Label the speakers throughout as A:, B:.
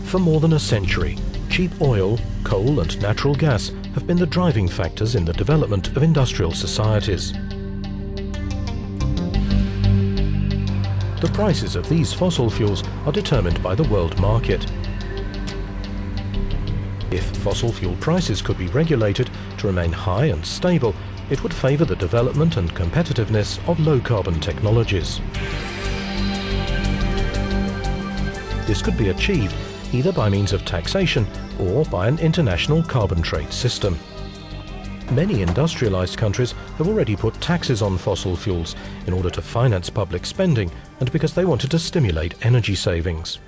A: For more than a century, cheap oil, coal and natural gas have been the driving factors in the development of industrial societies. The prices of these fossil fuels are determined by the world market. If fossil fuel prices could be regulated to remain high and stable, it would favour the development and competitiveness of low-carbon technologies. This could be achieved either by means of taxation or by an international carbon trade system. Many industrialized countries have already put taxes on fossil fuels in order to finance public spending and because they wanted to stimulate energy savings.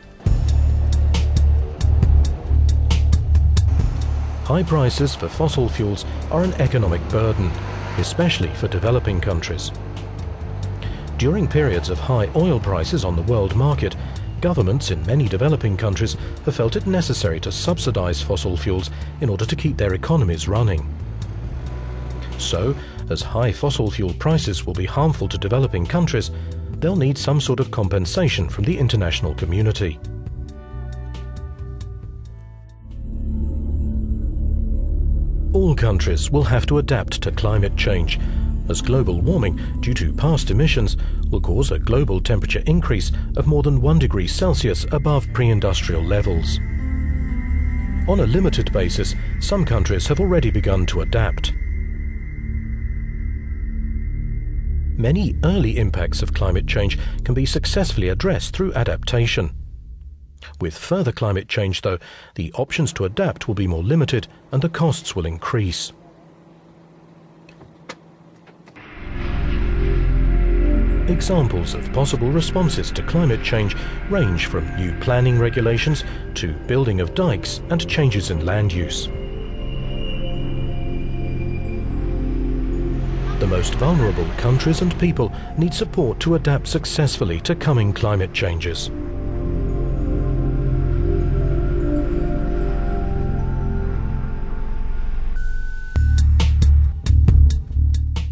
A: High prices for fossil fuels are an economic burden, especially for developing countries. During periods of high oil prices on the world market, governments in many developing countries have felt it necessary to subsidize fossil fuels in order to keep their economies running. So, as high fossil fuel prices will be harmful to developing countries, they'll need some sort of compensation from the international community. All countries will have to adapt to climate change, as global warming due to past emissions will cause a global temperature increase of more than 1 degree Celsius above pre-industrial levels. On a limited basis, some countries have already begun to adapt. Many early impacts of climate change can be successfully addressed through adaptation. With further climate change, though, the options to adapt will be more limited and the costs will increase. Examples of possible responses to climate change range from new planning regulations to building of dikes and changes in land use. The most vulnerable countries and people need support to adapt successfully to coming climate changes.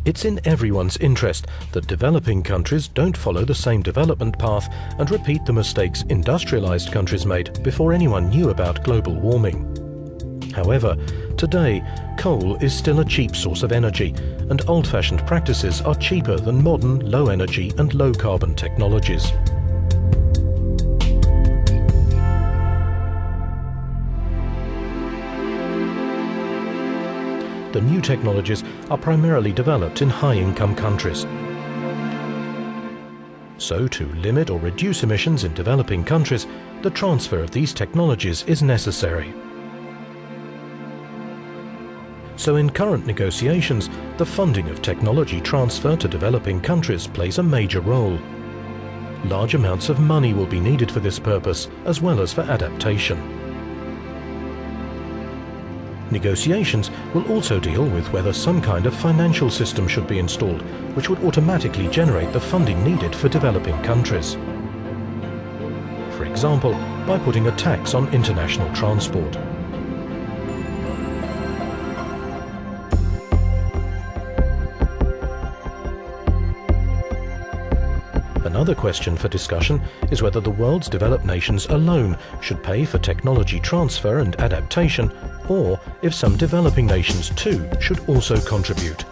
A: It's in everyone's interest that developing countries don't follow the same development path and repeat the mistakes industrialized countries made before anyone knew about global warming. However, today, coal is still a cheap source of energy, and old-fashioned practices are cheaper than modern low-energy and low-carbon technologies. The new technologies are primarily developed in high-income countries. So, to limit or reduce emissions in developing countries, the transfer of these technologies is necessary. So in current negotiations, the funding of technology transfer to developing countries plays a major role. Large amounts of money will be needed for this purpose, as well as for adaptation. Negotiations will also deal with whether some kind of financial system should be installed, which would automatically generate the funding needed for developing countries. For example, by putting a tax on international transport. Another question for discussion is whether the world's developed nations alone should pay for technology transfer and adaptation, or if some developing nations too should also contribute.